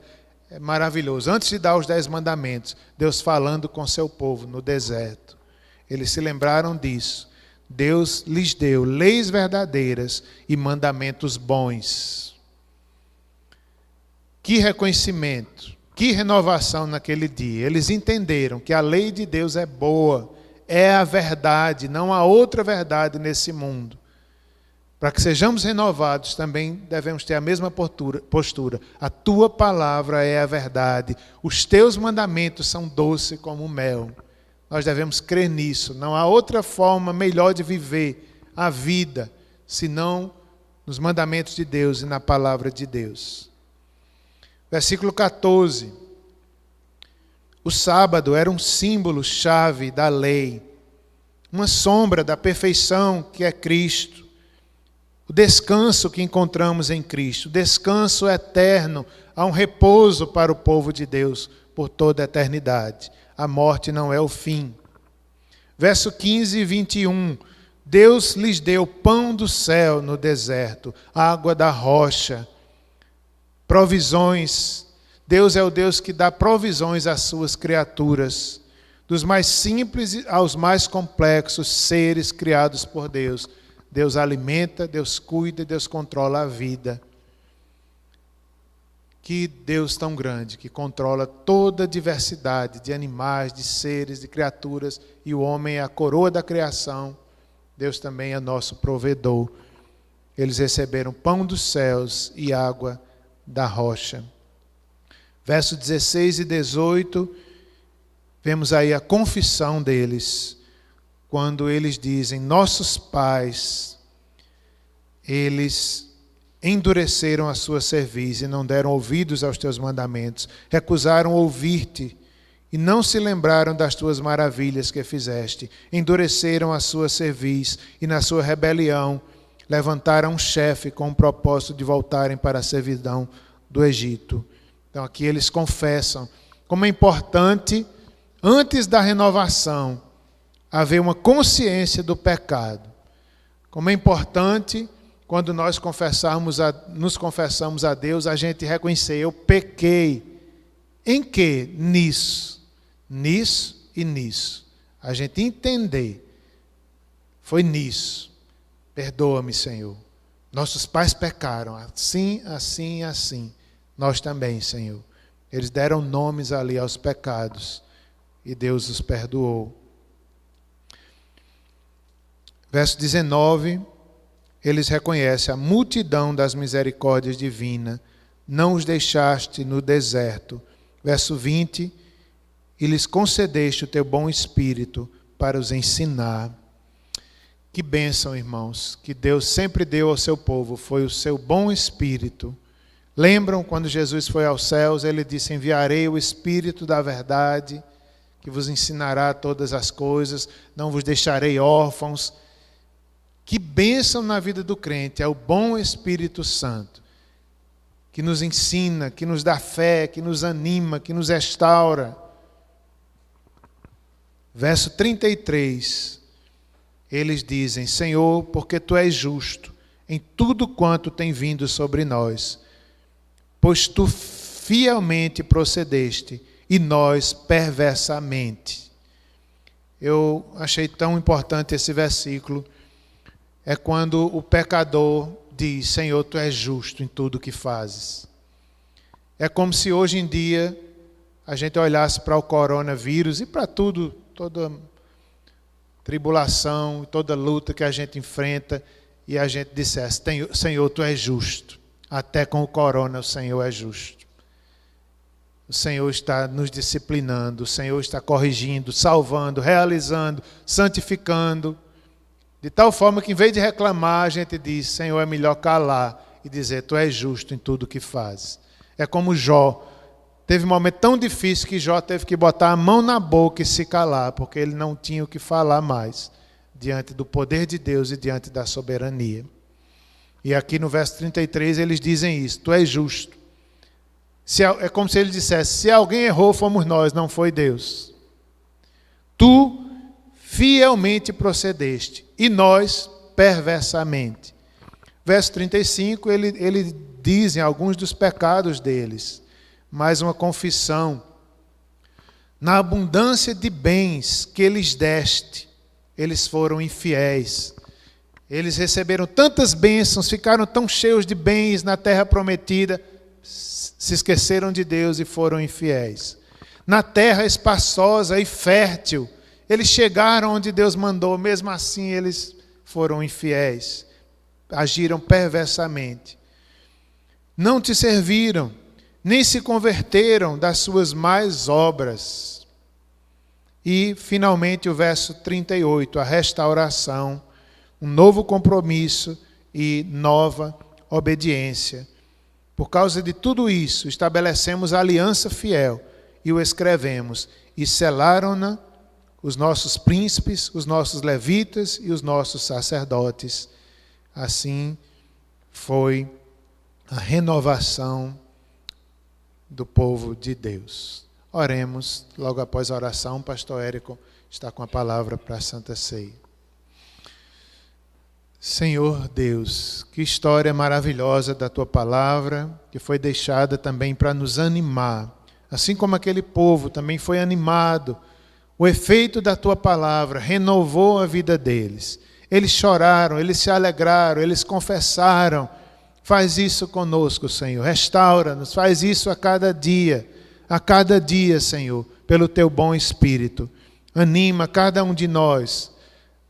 maravilhoso. Antes de dar os 10 mandamentos, Deus falando com seu povo no deserto. Eles se lembraram disso. Deus lhes deu leis verdadeiras e mandamentos bons. Que reconhecimento, que renovação naquele dia. Eles entenderam que a lei de Deus é boa, é a verdade, não há outra verdade nesse mundo. Para que sejamos renovados, também devemos ter a mesma postura. A tua palavra é a verdade, os teus mandamentos são doces como mel. Nós devemos crer nisso. Não há outra forma melhor de viver a vida, senão nos mandamentos de Deus e na palavra de Deus. Versículo 14. O sábado era um símbolo-chave da lei, uma sombra da perfeição que é Cristo. O descanso que encontramos em Cristo, o descanso eterno, há um repouso para o povo de Deus por toda a eternidade. A morte não é o fim. Verso 15 e 21. Deus lhes deu pão do céu no deserto, água da rocha, provisões. Deus é o Deus que dá provisões às suas criaturas, dos mais simples aos mais complexos seres criados por Deus. Deus alimenta, Deus cuida, Deus controla a vida. Que Deus tão grande, que controla toda a diversidade de animais, de seres, de criaturas, e o homem é a coroa da criação. Deus também é nosso provedor. Eles receberam pão dos céus e água da rocha. Versos 16 e 18, vemos aí a confissão deles, quando eles dizem, nossos pais, eles endureceram a sua cerviz e não deram ouvidos aos teus mandamentos, recusaram ouvir-te e não se lembraram das tuas maravilhas que fizeste, endureceram a sua cerviz e na sua rebelião levantaram um chefe com o propósito de voltarem para a servidão do Egito. Então aqui eles confessam como é importante, antes da renovação, haver uma consciência do pecado. Como é importante, quando nós nos confessamos a Deus, a gente reconhecer, eu pequei. Em que? Nisso. Nisso e nisso. A gente entender. Foi nisso. Perdoa-me, Senhor. Nossos pais pecaram. Assim, assim, assim. Nós também, Senhor. Eles deram nomes ali aos pecados. E Deus os perdoou. Verso 19. Eles reconhecem a multidão das misericórdias divinas. Não os deixaste no deserto. Verso 20. E lhes concedeste o teu bom espírito para os ensinar. Que bênção, irmãos, que Deus sempre deu ao seu povo. Foi o seu bom espírito. Lembram quando Jesus foi aos céus, ele disse, enviarei o espírito da verdade, que vos ensinará todas as coisas, não vos deixarei órfãos. Que bênção na vida do crente é o bom Espírito Santo, que nos ensina, que nos dá fé, que nos anima, que nos restaura. Verso 33, eles dizem, Senhor, porque Tu és justo em tudo quanto tem vindo sobre nós, pois Tu fielmente procedeste e nós perversamente. Eu achei tão importante esse versículo. É quando o pecador diz, Senhor, Tu és justo em tudo o que fazes. É como se hoje em dia a gente olhasse para o coronavírus e para tudo, toda tribulação, toda luta que a gente enfrenta, e a gente dissesse, Senhor, Tu és justo. Até com o corona o Senhor é justo. O Senhor está nos disciplinando, o Senhor está corrigindo, salvando, realizando, santificando. De tal forma que, em vez de reclamar, a gente diz, Senhor, é melhor calar e dizer, Tu és justo em tudo o que fazes. É como Jó. Teve um momento tão difícil que Jó teve que botar a mão na boca e se calar, porque ele não tinha o que falar mais diante do poder de Deus e diante da soberania. E aqui no verso 33 eles dizem isso: tu és justo. É como se ele dissesse: se alguém errou, fomos nós, não foi Deus. Tu fielmente procedeste, e nós perversamente. Verso 35, ele diz em alguns dos pecados deles, mais uma confissão. Na abundância de bens que eles deste, eles foram infiéis. Eles receberam tantas bênçãos, ficaram tão cheios de bens na terra prometida, se esqueceram de Deus e foram infiéis. Na terra espaçosa e fértil, eles chegaram onde Deus mandou, mesmo assim eles foram infiéis, agiram perversamente. Não te serviram, nem se converteram das suas más obras. E, finalmente, o verso 38, a restauração, um novo compromisso e nova obediência. Por causa de tudo isso, estabelecemos a aliança fiel e o escrevemos, e selaram-na os nossos príncipes, os nossos levitas e os nossos sacerdotes. Assim foi a renovação do povo de Deus. Oremos. Logo após a oração, o pastor Érico está com a palavra para a Santa Ceia. Senhor Deus, que história maravilhosa da Tua palavra, que foi deixada também para nos animar. Assim como aquele povo também foi animado, o efeito da Tua palavra renovou a vida deles. Eles choraram, eles se alegraram, eles confessaram. Faz isso conosco, Senhor. Restaura-nos, faz isso a cada dia, Senhor, pelo Teu bom Espírito. Anima cada um de nós.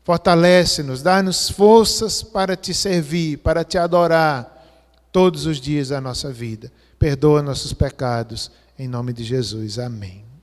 Fortalece-nos, dá-nos forças para Te servir, para Te adorar todos os dias da nossa vida. Perdoa nossos pecados, em nome de Jesus. Amém.